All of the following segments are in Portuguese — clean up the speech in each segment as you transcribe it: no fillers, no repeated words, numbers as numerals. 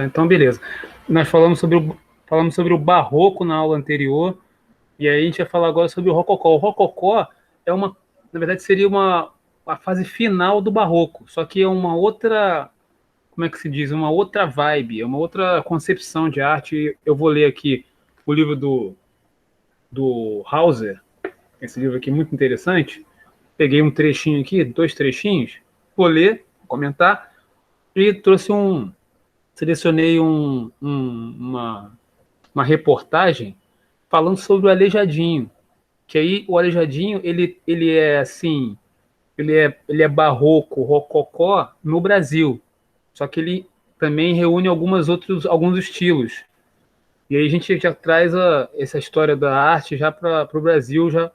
Então, beleza. Nós falamos sobre o barroco na aula anterior, e aí a gente vai falar agora sobre o rococó. O rococó na verdade, seria a fase final do barroco, só que é uma outra, como é que se diz? Uma outra vibe, é uma outra concepção de arte. Eu vou ler aqui o livro do Hauser, esse livro aqui muito interessante. Peguei um trechinho aqui, dois trechinhos, vou ler, vou comentar, e selecionei uma reportagem falando sobre o Aleijadinho, que aí o Aleijadinho, ele é assim, ele é barroco, rococó no Brasil, só que ele também reúne alguns estilos. E aí a gente já traz essa história da arte já para o Brasil, já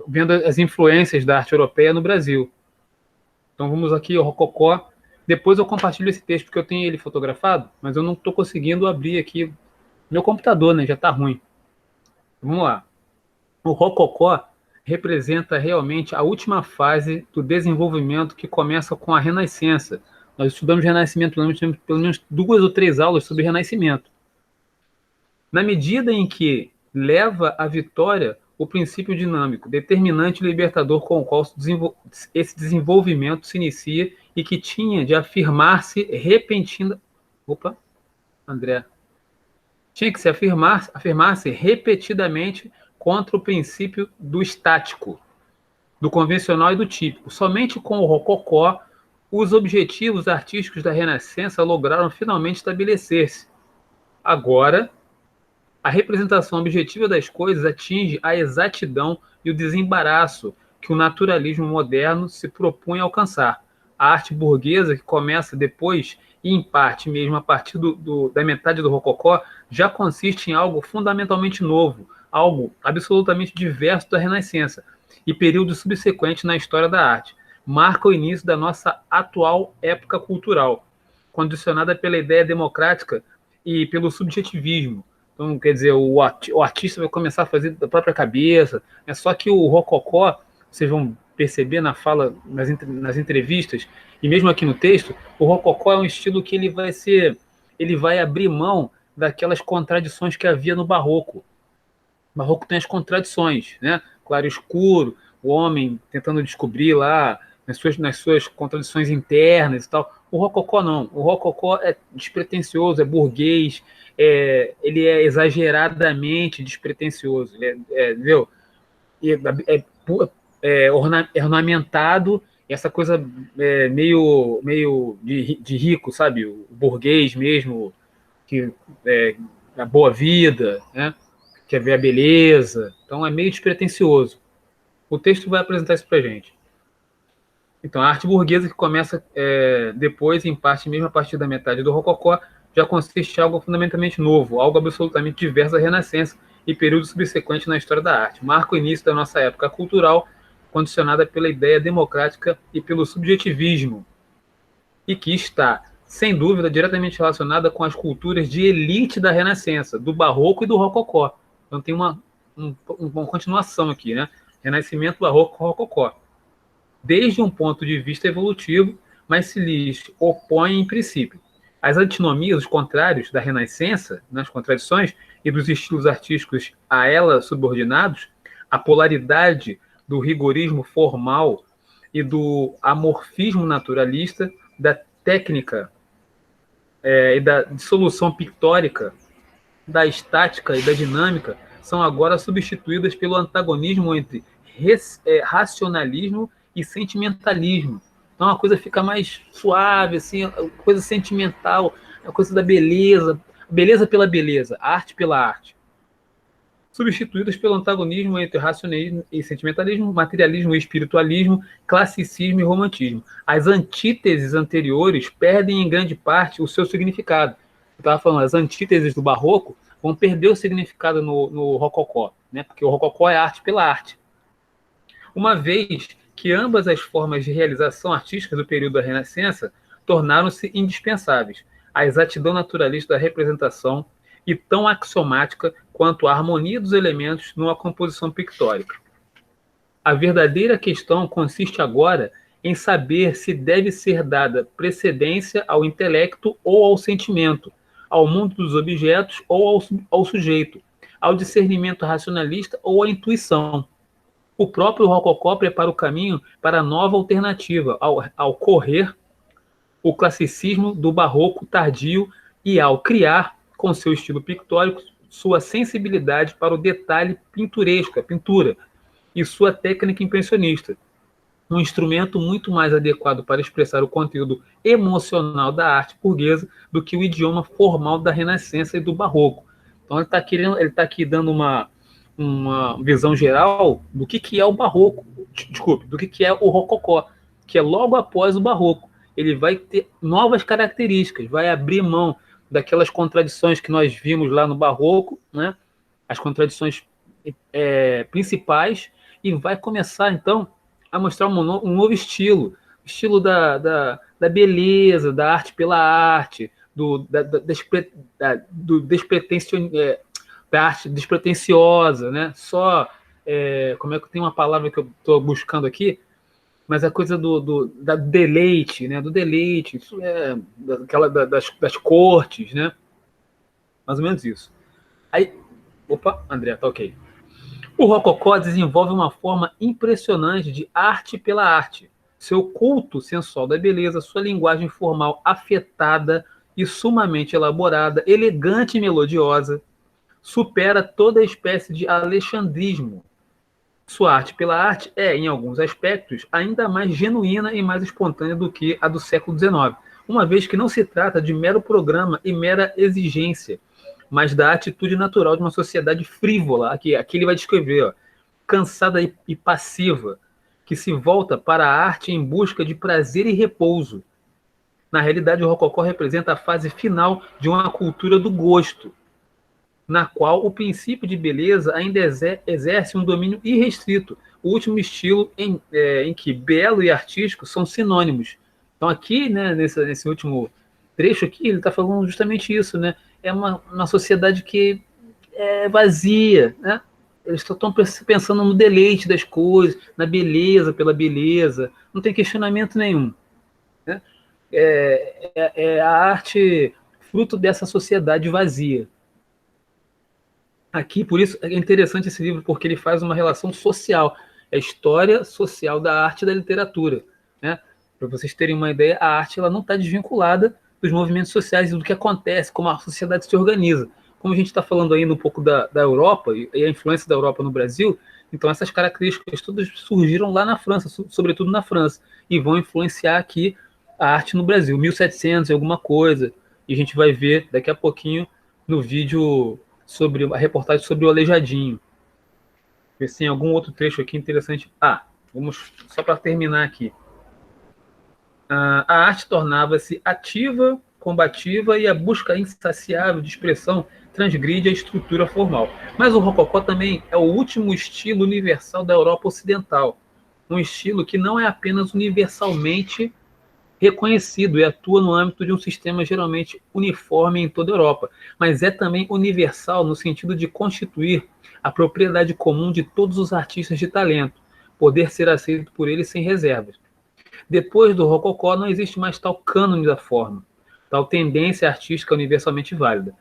vendo as influências da arte europeia no Brasil. Então vamos aqui ao rococó. Depois eu compartilho esse texto, porque eu tenho ele fotografado, mas eu não estou conseguindo abrir aqui meu computador, né? Já está ruim. Vamos lá. O rococó representa realmente a última fase do desenvolvimento que começa com a Renascença. Nós estudamos Renascimento, pelo menos 2 ou 3 aulas sobre Renascimento. Na medida em que leva à vitória o princípio dinâmico, determinante e libertador com o qual esse desenvolvimento se inicia e que tinha de afirmar-se repentina. Opa, André. Tinha que se afirmar-se repetidamente contra o princípio do estático, do convencional e do típico. Somente com o rococó, os objetivos artísticos da Renascença lograram finalmente estabelecer-se. Agora, a representação objetiva das coisas atinge a exatidão e o desembaraço que o naturalismo moderno se propõe a alcançar. A arte burguesa, que começa depois, e em parte mesmo a partir da metade do rococó, já consiste em algo fundamentalmente novo, algo absolutamente diverso da Renascença e período subsequente na história da arte. Marca o início da nossa atual época cultural, condicionada pela ideia democrática e pelo subjetivismo. Então, quer dizer, o artista vai começar a fazer da própria cabeça. É só que o rococó, vocês vão perceber na fala, nas entrevistas, e mesmo aqui no texto, o rococó é um estilo que ele vai abrir mão daquelas contradições que havia no barroco. O barroco tem as contradições, né? Claro e escuro, o homem tentando descobrir lá nas suas contradições internas e tal. O rococó não. O rococó é despretensioso, é burguês, ele é exageradamente despretensioso, entendeu? É ornamentado, essa coisa meio de rico, sabe? O burguês mesmo, que a boa vida, né? Quer ver a beleza. Então é meio despretensioso. O texto vai apresentar isso para gente. Então, a arte burguesa que começa depois, em parte, mesmo a partir da metade do rococó, já consiste em algo fundamentalmente novo, algo absolutamente diverso da Renascença e período subsequente na história da arte. Marca o início da nossa época cultural, condicionada pela ideia democrática e pelo subjetivismo, e que está, sem dúvida, diretamente relacionada com as culturas de elite da Renascença, do Barroco e do Rococó. Então tem uma continuação aqui, né? Renascimento, Barroco, Rococó. Desde um ponto de vista evolutivo, mas se lhes opõe em princípio. As antinomias, os contrários da Renascença, nas contradições, e dos estilos artísticos a ela subordinados, a polaridade do rigorismo formal e do amorfismo naturalista, da técnica e da dissolução pictórica, da estática e da dinâmica, são agora substituídas pelo antagonismo entre racionalismo e sentimentalismo. Então a coisa fica mais suave, assim, a coisa sentimental, a coisa da beleza, beleza pela beleza, arte pela arte. Substituídas pelo antagonismo entre racionalismo e sentimentalismo, materialismo e espiritualismo, classicismo e romantismo. As antíteses anteriores perdem em grande parte o seu significado. Eu estava falando, as antíteses do barroco vão perder o significado no rococó, né? Porque o rococó é arte pela arte. Uma vez que ambas as formas de realização artística do período da Renascença tornaram-se indispensáveis. A exatidão naturalista da representação e tão axiomática quanto a harmonia dos elementos numa composição pictórica. A verdadeira questão consiste agora em saber se deve ser dada precedência ao intelecto ou ao sentimento, ao mundo dos objetos ou ao sujeito, ao discernimento racionalista ou à intuição. O próprio Rococó prepara o caminho para a nova alternativa, ao correr o classicismo do barroco tardio e ao criar, com seu estilo pictórico, sua sensibilidade para o detalhe pinturesco, a pintura, e sua técnica impressionista, um instrumento muito mais adequado para expressar o conteúdo emocional da arte burguesa do que o idioma formal da Renascença e do Barroco. Então ele está aqui dando uma visão geral do que é o Barroco, desculpe, do que é o Rococó, que é logo após o Barroco. Ele vai ter novas características, vai abrir mão daquelas contradições que nós vimos lá no Barroco, né? As contradições principais, e vai começar, então, a mostrar um novo estilo, estilo da beleza, da arte pela arte, da arte despretensiosa, né? Como é que tem uma palavra que eu estou buscando aqui, mas a coisa da deleite, né? Do deleite, isso das cortes, né? Mais ou menos isso. Aí, opa, André, tá ok. O Rococó desenvolve uma forma impressionante de arte pela arte. Seu culto sensual da beleza, sua linguagem formal afetada e sumamente elaborada, elegante e melodiosa, supera toda espécie de alexandrismo. Sua arte pela arte é, em alguns aspectos, ainda mais genuína e mais espontânea do que a do século XIX, uma vez que não se trata de mero programa e mera exigência, mas da atitude natural de uma sociedade frívola, aqui ele vai descrever, ó, cansada e passiva, que se volta para a arte em busca de prazer e repouso. Na realidade, o Rococó representa a fase final de uma cultura do gosto, na qual o princípio de beleza ainda exerce um domínio irrestrito, o último estilo em que belo e artístico são sinônimos. Então aqui, né, nesse último trecho aqui, ele está falando justamente isso, né? É uma sociedade que é vazia, né? Eles estão pensando no deleite das coisas, na beleza pela beleza, não tem questionamento nenhum, né? É a arte fruto dessa sociedade vazia. Aqui, por isso, é interessante esse livro, porque ele faz uma relação social, é a história social da arte e da literatura, né? Para vocês terem uma ideia, a arte ela não está desvinculada dos movimentos sociais e do que acontece, como a sociedade se organiza. Como a gente está falando ainda um pouco da Europa e a influência da Europa no Brasil, então essas características todas surgiram lá na França, sobretudo na França, e vão influenciar aqui a arte no Brasil, 1700 e alguma coisa, e a gente vai ver daqui a pouquinho no vídeo sobre a reportagem sobre o Aleijadinho. Ver se tem algum outro trecho aqui interessante. Vamos só para terminar aqui. A arte tornava-se ativa, combativa, e a busca insaciável de expressão transgride a estrutura formal. Mas o Rococó também é o último estilo universal da Europa Ocidental, um estilo que não é apenas universalmente reconhecido e atua no âmbito de um sistema geralmente uniforme em toda a Europa, mas é também universal no sentido de constituir a propriedade comum de todos os artistas de talento, poder ser aceito por eles sem reservas. Depois do Rococó não existe mais tal cânone da forma, tal tendência artística universalmente válida.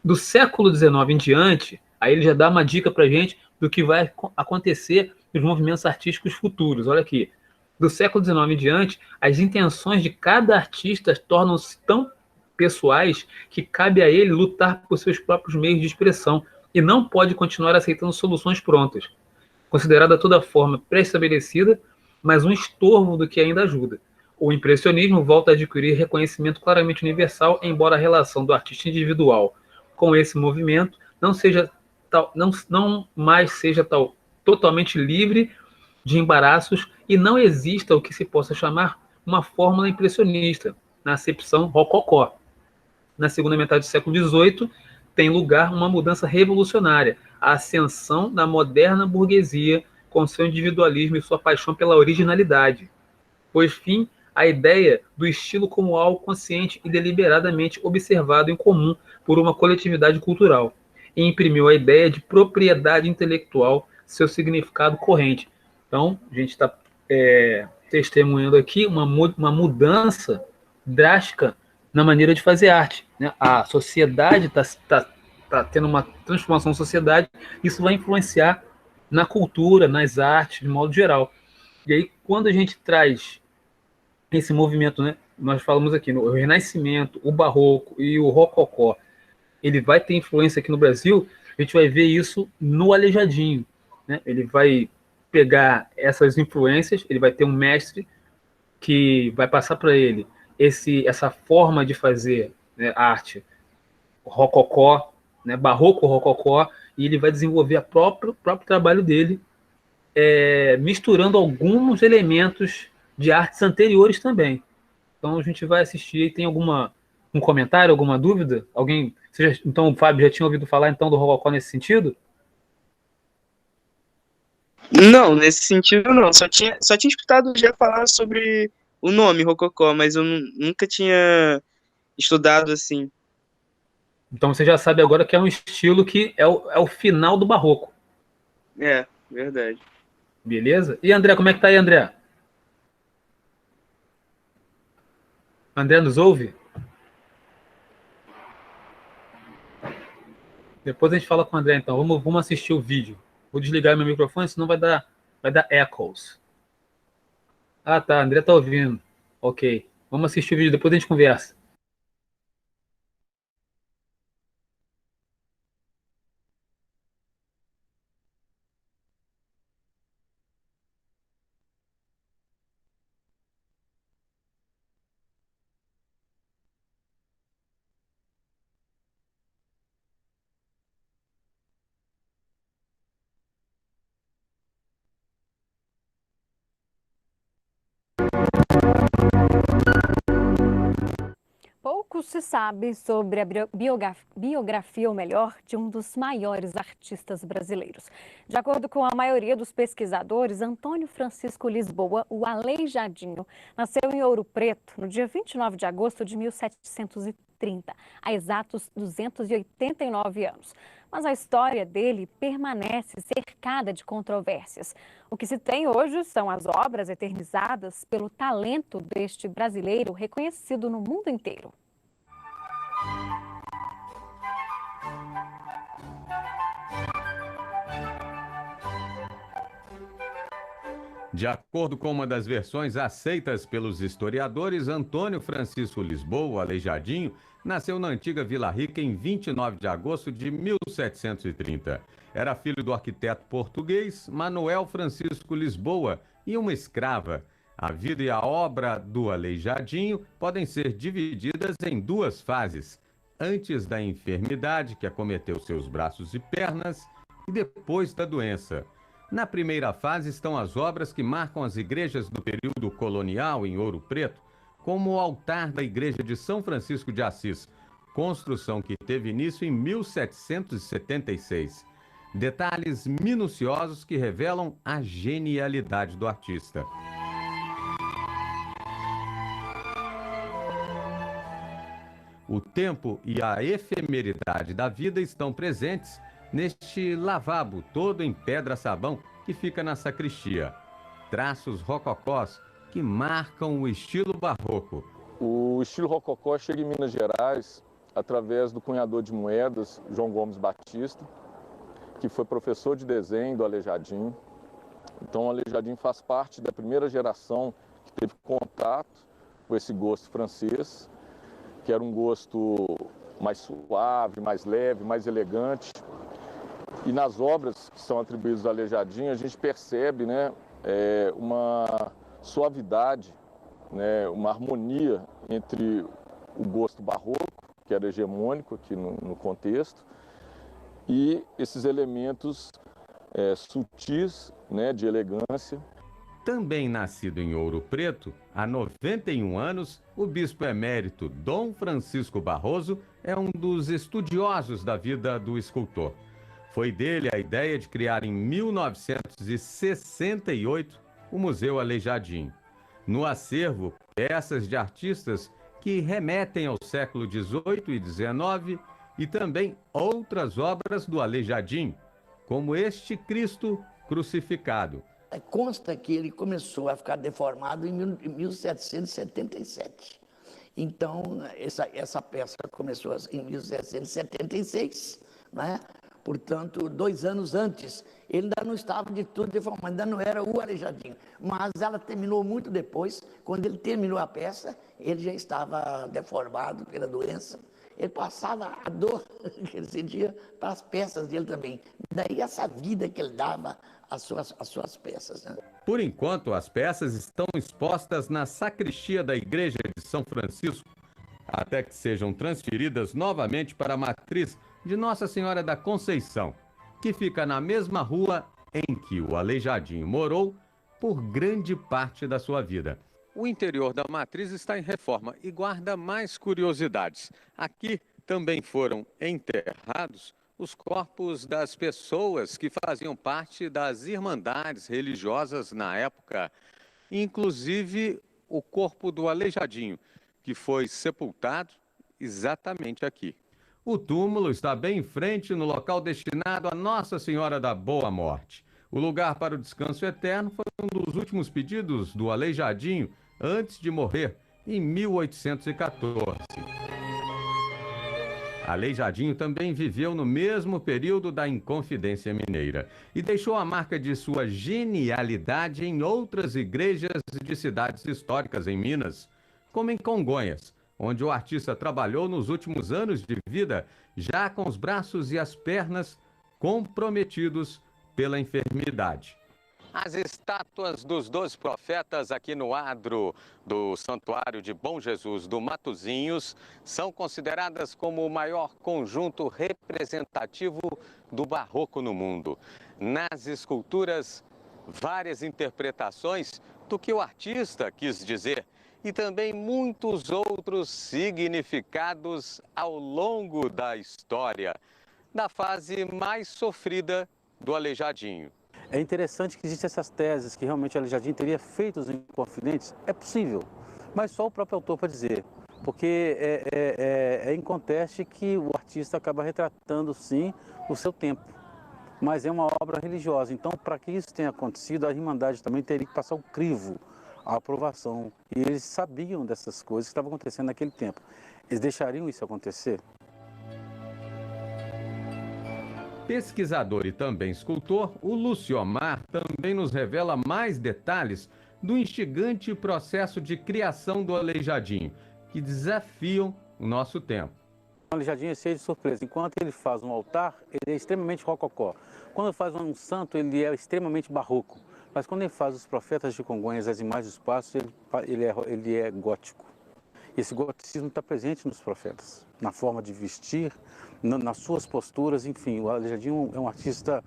Do século XIX em diante, aí ele já dá uma dica para a gente do que vai acontecer nos movimentos artísticos futuros. Olha aqui. Do século XIX em diante, as intenções de cada artista tornam-se tão pessoais que cabe a ele lutar por seus próprios meios de expressão e não pode continuar aceitando soluções prontas, considerada toda forma pré-estabelecida, mas um estorvo do que ainda ajuda. O impressionismo volta a adquirir reconhecimento claramente universal, embora a relação do artista individual com esse movimento não mais seja totalmente livre de embaraços e não exista o que se possa chamar uma fórmula impressionista, na acepção rococó. Na segunda metade do século XVIII, tem lugar uma mudança revolucionária, a ascensão da moderna burguesia com seu individualismo e sua paixão pela originalidade. Pôs fim à ideia do estilo como algo consciente e deliberadamente observado em comum por uma coletividade cultural, e imprimiu a ideia de propriedade intelectual seu significado corrente. Então, a gente está testemunhando aqui uma mudança drástica na maneira de fazer arte, né? A sociedade tá tendo uma transformação na sociedade, isso vai influenciar na cultura, nas artes, de modo geral. E aí, quando a gente traz esse movimento, né? Nós falamos aqui no Renascimento, o Barroco e o Rococó, ele vai ter influência aqui no Brasil, a gente vai ver isso no Aleijadinho, né? Ele vai pegar essas influências, ele vai ter um mestre que vai passar para ele essa forma de fazer, né, arte rococó, né, barroco rococó, e ele vai desenvolver o próprio trabalho dele, misturando alguns elementos de artes anteriores também. Então a gente vai assistir. E tem um comentário, alguma dúvida? Alguém? Então o Fábio já tinha ouvido falar então do rococó nesse sentido? Não, nesse sentido não. Só tinha escutado já falar sobre o nome Rococó, mas eu nunca tinha estudado assim. Então você já sabe agora que é um estilo que é o final do barroco. É, verdade. Beleza? E André, como é que tá aí, André? André nos ouve? Depois a gente fala com o André, então. Vamos assistir o vídeo. Vou desligar meu microfone, senão vai dar echoes. Ah, tá. André tá ouvindo. Ok. Vamos assistir o vídeo, depois a gente conversa. Pouco se sabe sobre a biografia, ou melhor, de um dos maiores artistas brasileiros. De acordo com a maioria dos pesquisadores, Antônio Francisco Lisboa, o Aleijadinho, nasceu em Ouro Preto no dia 29 de agosto de 1730, há exatos 289 anos. Mas a história dele permanece cercada de controvérsias. O que se tem hoje são as obras eternizadas pelo talento deste brasileiro reconhecido no mundo inteiro. De acordo com uma das versões aceitas pelos historiadores, Antônio Francisco Lisboa, o Aleijadinho, nasceu na antiga Vila Rica em 29 de agosto de 1730. Era filho do arquiteto português Manuel Francisco Lisboa e uma escrava. A vida e a obra do Aleijadinho podem ser divididas em duas fases: antes da enfermidade que acometeu seus braços e pernas e depois da doença. Na primeira fase estão as obras que marcam as igrejas do período colonial em Ouro Preto, como o altar da igreja de São Francisco de Assis, construção que teve início em 1776. Detalhes minuciosos que revelam a genialidade do artista. O tempo e a efemeridade da vida estão presentes neste lavabo todo em pedra-sabão que fica na sacristia. Traços rococós que marcam o estilo barroco. O estilo rococó chega em Minas Gerais através do cunhador de moedas, João Gomes Batista, que foi professor de desenho do Aleijadinho. Então o Aleijadinho faz parte da primeira geração que teve contato com esse gosto francês, que era um gosto mais suave, mais leve, mais elegante. E nas obras que são atribuídas ao Aleijadinho, a gente percebe, né, uma suavidade, né, uma harmonia entre o gosto barroco, que era hegemônico aqui no contexto, e esses elementos sutis, né, de elegância. Também nascido em Ouro Preto, há 91 anos, o bispo emérito Dom Francisco Barroso é um dos estudiosos da vida do escultor. Foi dele a ideia de criar em 1968 o Museu Aleijadinho. No acervo, peças de artistas que remetem ao século XVIII e XIX e também outras obras do Aleijadinho, como este Cristo crucificado. Consta que ele começou a ficar deformado em 1777. Então, essa peça começou em 1776, né? Portanto, 2 anos antes, ele ainda não estava de tudo deformado, ainda não era o Aleijadinho. Mas ela terminou muito depois, quando ele terminou a peça, ele já estava deformado pela doença. Ele passava a dor que ele sentia para as peças dele também. Daí essa vida que ele dava às suas peças, né? Por enquanto, as peças estão expostas na sacristia da Igreja de São Francisco, até que sejam transferidas novamente para a matriz de Nossa Senhora da Conceição, que fica na mesma rua em que o Aleijadinho morou por grande parte da sua vida. O interior da matriz está em reforma e guarda mais curiosidades. Aqui também foram enterrados os corpos das pessoas que faziam parte das irmandades religiosas na época, inclusive o corpo do Aleijadinho, que foi sepultado exatamente aqui. O túmulo está bem em frente no local destinado a Nossa Senhora da Boa Morte. O lugar para o descanso eterno foi um dos últimos pedidos do Aleijadinho antes de morrer, em 1814. Aleijadinho também viveu no mesmo período da Inconfidência Mineira e deixou a marca de sua genialidade em outras igrejas de cidades históricas em Minas, como em Congonhas, onde o artista trabalhou nos últimos anos de vida, já com os braços e as pernas comprometidos pela enfermidade. As estátuas dos 12 profetas aqui no adro do Santuário de Bom Jesus do Matozinhos são consideradas como o maior conjunto representativo do barroco no mundo. Nas esculturas, várias interpretações do que o artista quis dizer e também muitos outros significados ao longo da história, da fase mais sofrida do Aleijadinho. É interessante que existem essas teses que realmente o Aleijadinho teria feito os Inconfidentes. É possível, mas só o próprio autor para dizer. Porque é inconteste que o artista acaba retratando, sim, o seu tempo. Mas é uma obra religiosa. Então, para que isso tenha acontecido, a Irmandade também teria que passar o crivo, a aprovação. E eles sabiam dessas coisas que estavam acontecendo naquele tempo. Eles deixariam isso acontecer? Pesquisador e também escultor, o Luciomar também nos revela mais detalhes do instigante processo de criação do Aleijadinho, que desafiam o nosso tempo. O Aleijadinho é cheio de surpresa. Enquanto ele faz um altar, ele é extremamente rococó. Quando faz um santo, ele é extremamente barroco. Mas quando ele faz os profetas de Congonhas, as imagens dos passos, ele é gótico. Esse goticismo está presente nos profetas, na forma de vestir, nas suas posturas, enfim. O Aleijadinho é um artista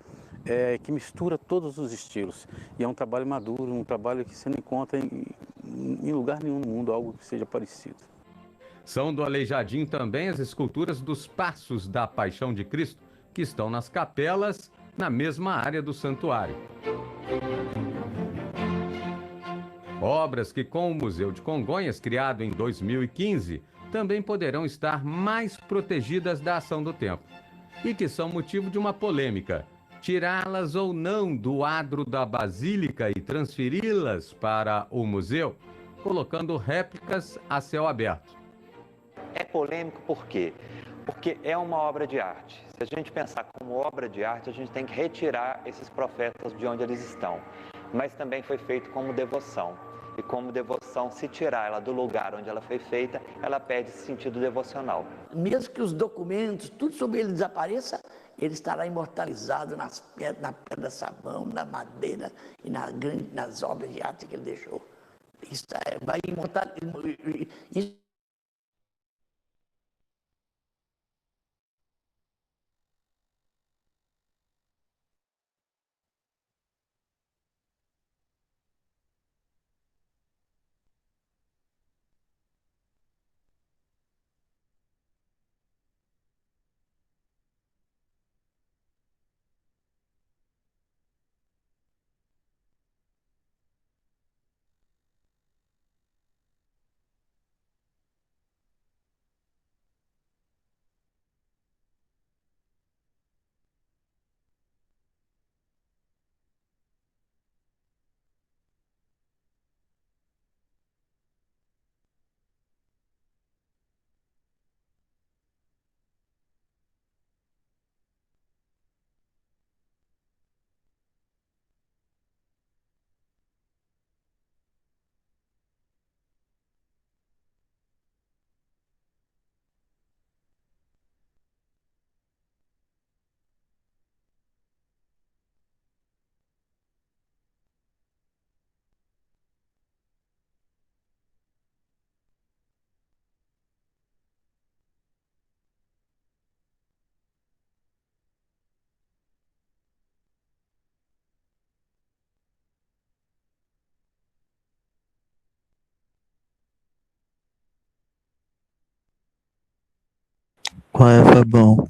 que mistura todos os estilos. E é um trabalho maduro, um trabalho que você não encontra em lugar nenhum no mundo, algo que seja parecido. São do Aleijadinho também as esculturas dos Passos da Paixão de Cristo, que estão nas capelas, na mesma área do santuário. Obras que, com o Museu de Congonhas, criado em 2015, também poderão estar mais protegidas da ação do tempo. E que são motivo de uma polêmica: tirá-las ou não do adro da Basílica e transferi-las para o museu, colocando réplicas a céu aberto. É polêmico por quê? Porque é uma obra de arte. Se a gente pensar como obra de arte, a gente tem que retirar esses profetas de onde eles estão. Mas também foi feito como devoção. E como devoção, se tirar ela do lugar onde ela foi feita, ela perde esse sentido devocional. Mesmo que os documentos, tudo sobre ele desapareça, ele estará imortalizado na pedra sabão, na madeira e nas obras de arte que ele deixou. Isso vai imortalizar. Qual é, Fabão?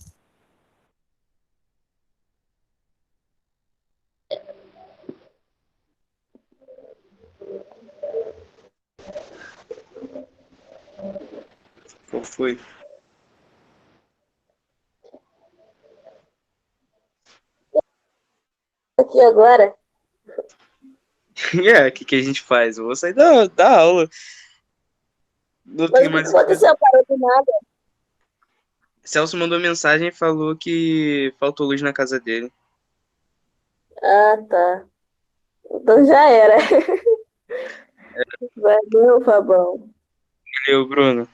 Qual foi? Aqui agora. O que a gente faz? Eu vou sair da aula. Não Mas tem o que mais o que fazer. aconteceu? Parou do nada. Celso mandou mensagem e falou que faltou luz na casa dele. Ah, tá. Então já era. Valeu, Fabão. Valeu, Bruno.